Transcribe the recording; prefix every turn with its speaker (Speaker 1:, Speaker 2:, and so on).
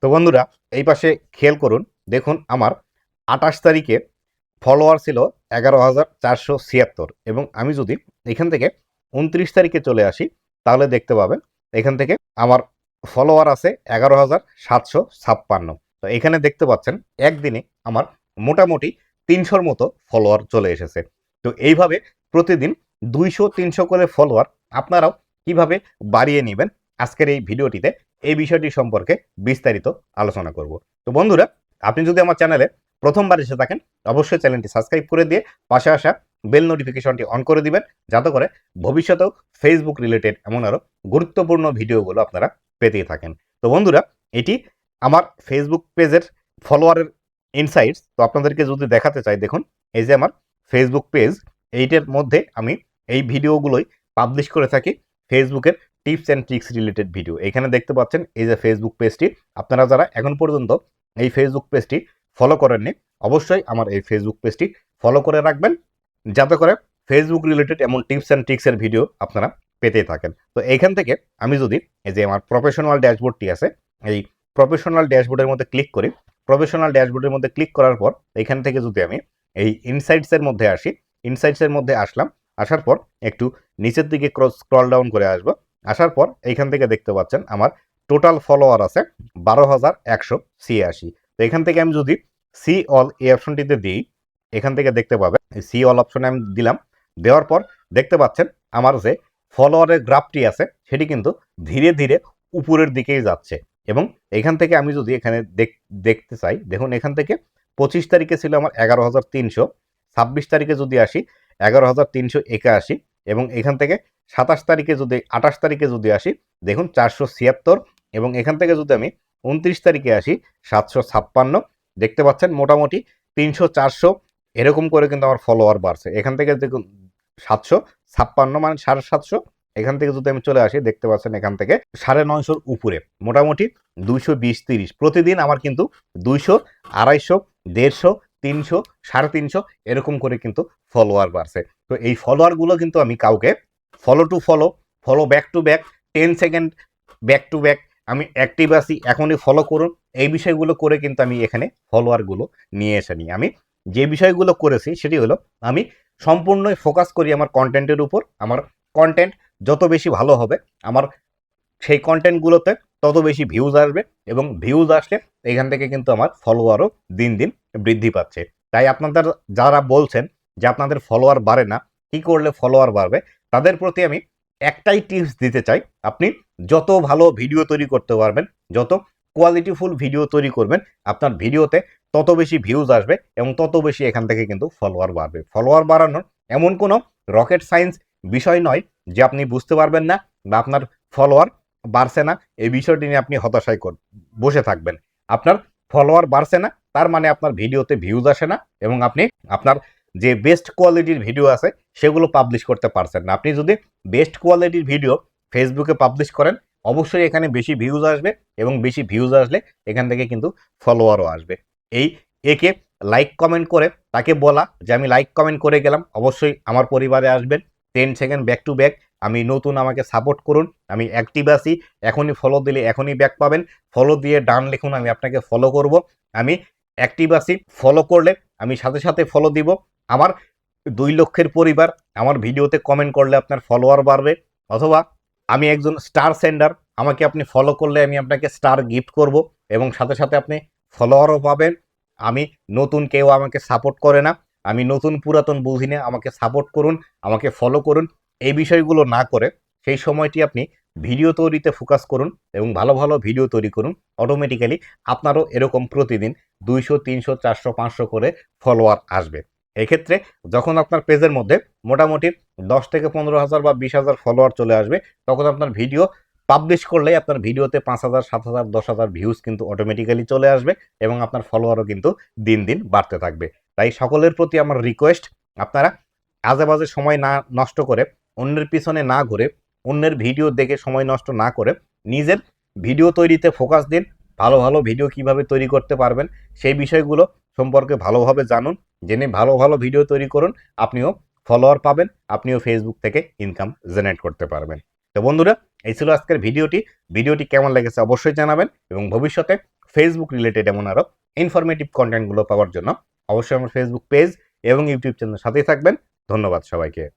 Speaker 1: তো বন্ধুরা, এই পাশে খেয়াল করুন, দেখুন আমার 28 তারিখে ফলোয়ার ছিল 11,476 এবং আমি যদি এখান থেকে 29 তারিখে চলে আসি তাহলে দেখতে পাবেন এখান থেকে আমার ফলোয়ার আছে 11,756। তো এখানে দেখতে পাচ্ছেন একদিনে আমার মোটামুটি 300-র মতো ফলোয়ার চলে এসেছে। তো এইভাবে প্রতিদিন 200-300 করে ফলোয়ার আপনারাও কিভাবে বাড়িয়ে নেবেন আজকের এই ভিডিওটিতে এই বিষয়টি সম্পর্কে বিস্তারিত আলোচনা করব। তো বন্ধুরা, আপনি যদি আমার চ্যানেলে প্রথমবার এসে থাকেন অবশ্যই চ্যানেলটি সাবস্ক্রাইব করে দিয়ে পাশে আসা বেল নোটিফিকেশনটি অন করে দিবেন, যাতে করে ভবিষ্যতেও ফেসবুক রিলেটেড এমন আরও গুরুত্বপূর্ণ ভিডিওগুলো আপনারা পেতেই থাকেন। তো বন্ধুরা, এটি আমার ফেসবুক পেজের ফলোয়ারের ইনসাইটস। তো আপনাদেরকে যদি দেখাতে চাই, দেখুন এই যে আমার ফেসবুক পেজ, এইটার মধ্যে আমি এই ভিডিওগুলোই পাবলিশ করে থাকি, ফেসবুকের tips and tricks related video. এখানে দেখতে পাচ্ছেন এই যে ফেসবুক পেজটি, আপনারা যারা এখন পর্যন্ত এই ফেসবুক পেজটি ফলো করেননি অবশ্যই আমার এই ফেসবুক পেজটি ফলো করে রাখবেন, যাতে করে ফেসবুক রিলেটেড এমন টিপস অ্যান্ড ট্রিক্সের ভিডিও আপনারা পেতেই থাকেন। তো এইখান থেকে আমি যদি এই যে আমার প্রফেশনাল ড্যাশবোর্ডটি আছে, এই প্রফেশনাল ড্যাশবোর্ডের মধ্যে ক্লিক করি, প্রফেশনাল ড্যাশবোর্ডের মধ্যে ক্লিক করার পর এখান থেকে যদি আমি এই ইনসাইটসের মধ্যে আসি, ইনসাইটসের মধ্যে আসলাম, আসার পর একটু নিচের দিকে স্ক্রল ডাউন করে আসবো, আসার পর এইখান থেকে দেখতে পাচ্ছেন আমার টোটাল ফলোয়ার আছে 12,186। তো এখান থেকে আমি যদি সি অল এই অপশনটিতে দিই, এখান থেকে দেখতে পাবেন সি অল অপশনে আমি দিলাম, দেওয়ার পর দেখতে পাচ্ছেন আমার যে ফলোয়ারের গ্রাফটি আছে সেটি কিন্তু ধীরে ধীরে উপরের দিকেই যাচ্ছে। এবং এখান থেকে আমি যদি এখানে দেখতে চাই, দেখুন এখান থেকে 25 তারিখে ছিল আমার 11,300, 26 তারিখে যদি আসি 11,381, এবং এখান থেকে 27 তারিখে যদি 28 তারিখে যদি আসি দেখুন 476, এবং এখান থেকে যদি আমি 29 তারিখে আসি 756। দেখতে পাচ্ছেন মোটামুটি 300-400 এরকম করে কিন্তু আমার ফলোয়ার বাড়ছে। এখান থেকে দেখুন 756 মানে 750, এখান থেকে যদি আমি চলে আসি দেখতে পাচ্ছেন এখান থেকে 950-র উপরে মোটামুটি 220-30 প্রতিদিন আমার কিন্তু 200, 250, 150, 300, 350 এরকম করে কিন্তু ফলোয়ার বাড়ছে। তো এই ফলোয়ারগুলো কিন্তু আমি কাউকে follow to follow, follow back to back, 10 second back to back আমি অ্যাক্টিভ আছি এখনই ফলো করুন, এই বিষয়গুলো করে কিন্তু আমি এখানে ফলোয়ারগুলো নিয়ে আসিনি। আমি যে বিষয়গুলো করেছি সেটি হলো আমি সম্পূর্ণই ফোকাস করি আমার কন্টেন্টের উপর। আমার কন্টেন্ট যত বেশি ভালো হবে আমার সেই কন্টেন্টগুলোতে তত বেশি ভিউজ আসবে, এবং ভিউজ আসলে এখান থেকে কিন্তু আমার ফলোয়ারও দিন দিন বৃদ্ধি পাচ্ছে। তাই আপনাদের যারা বলছেন যে আপনাদের ফলোয়ার বাড়ে না, কি করলে ফলোয়ার বাড়বে, তাদের প্রতি আমি একটাই টিপস দিতে চাই, আপনি যত ভালো ভিডিও তৈরি করতে পারবেন, যত কোয়ালিটিফুল ভিডিও তৈরি করবেন, আপনার ভিডিওতে তত বেশি ভিউজ আসবে এবং তত বেশি এখান থেকে কিন্তু ফলোয়ার বাড়বে। ফলোয়ার বাড়ানোর এমন কোনো রকেট সায়েন্স বিষয় নয় যে আপনি বুঝতে পারবেন না বা আপনার ফলোয়ার বাড়ছে না এই বিষয়টি নিয়ে আপনি হতাশায় বসে থাকবেন। আপনার ফলোয়ার বাড়ছে না তার মানে আপনার ভিডিওতে ভিউজ আসে না, এবং আপনি আপনার যে বেস্ট কোয়ালিটির ভিডিও আছে সেগুলো পাবলিশ করতে পারছেন না। আপনি যদি বেস্ট কোয়ালিটির ভিডিও ফেসবুকে পাবলিশ করেন অবশ্যই এখানে বেশি ভিউজ আসবে, এবং বেশি ভিউজ আসলে এখান থেকে কিন্তু ফলোয়ারও আসবে। এই একে লাইক কমেন্ট করে তাকে বলা যে আমি লাইক কমেন্ট করে গেলাম, অবশ্যই আমার পরিবারে আসবেন, 10 সেকেন্ড ব্যাক টু ব্যাক, আমি নতুন, আমাকে সাপোর্ট করুন, আমি অ্যাক্টিভ আছি, এখনই ফলো দিলে এখনই ব্যাক পাবেন, ফলো দিয়ে ডান লিখুন আমি আপনাকে ফলো করব, আমি অ্যাক্টিভ আছি, ফলো করলে আমি সাথে সাথে ফলো দিব, আমার 2 লক্ষের পরিবার, আমার ভিডিওতে কমেন্ট করলে আপনার ফলোয়ার বাড়বে, অথবা আমি একজন স্টার সেন্ডার, আমাকে আপনি ফলো করলে আমি আপনাকে স্টার গিফট করব এবং সাথে সাথে আপনি ফলোয়ারও পাবেন। আমি নতুন, কেউ আমাকে সাপোর্ট করে না, আমি নতুন পুরাতন বুঝি না, আমাকে সাপোর্ট করুন, আমাকে ফলো করুন, এই বিষয়গুলো না করে সেই সময়টি আপনি ভিডিও তৈরিতে ফোকাস করুন এবং ভালো ভালো ভিডিও তৈরি করুন। অটোমেটিক্যালি আপনারও এরকম প্রতিদিন 200, 300, 400, 500 করে ফলোয়ার আসবে। এক্ষেত্রে যখন আপনার পেজের মধ্যে মোটামুটি 10 থেকে 15,000 বা 20,000 ফলোয়ার চলে আসবে, তখন আপনার ভিডিও পাবলিশ করলেই আপনার ভিডিওতে 5,000, 7,000, 10,000 ভিউজ কিন্তু অটোমেটিক্যালি চলে আসবে, এবং আপনার ফলোয়ারও কিন্তু দিন দিন বাড়তে থাকবে। তাই সকলের প্রতি আমার রিকোয়েস্ট, আপনারা আজে বাজে সময় না নষ্ট করে, অন্যের পিছনে না ঘুরে, অন্যের ভিডিও দেখে সময় নষ্ট না করে নিজের ভিডিও তৈরিতে ফোকাস দিন। ভালো ভালো ভিডিও কিভাবে তৈরি করতে পারবেন সেই বিষয়গুলো সম্পর্কে ভালোভাবে জানুন, জেনে ভালো ভালো ভিডিও তৈরি করুন, আপনিও ফলোয়ার পাবেন, আপনিও ফেসবুক থেকে ইনকাম জেনারেট করতে পারবেন। তো বন্ধুরা, এই ছিল আজকের ভিডিওটি। ভিডিওটি কেমন লেগেছে অবশ্যই জানাবেন, এবং ভবিষ্যতে ফেসবুক রিলেটেড এমন আরও ইনফরমেটিভ কন্টেন্টগুলো পাওয়ার জন্য অবশ্যই আমার ফেসবুক পেজ এবং ইউটিউব চ্যানেলের সাথেই থাকবেন। ধন্যবাদ সবাইকে।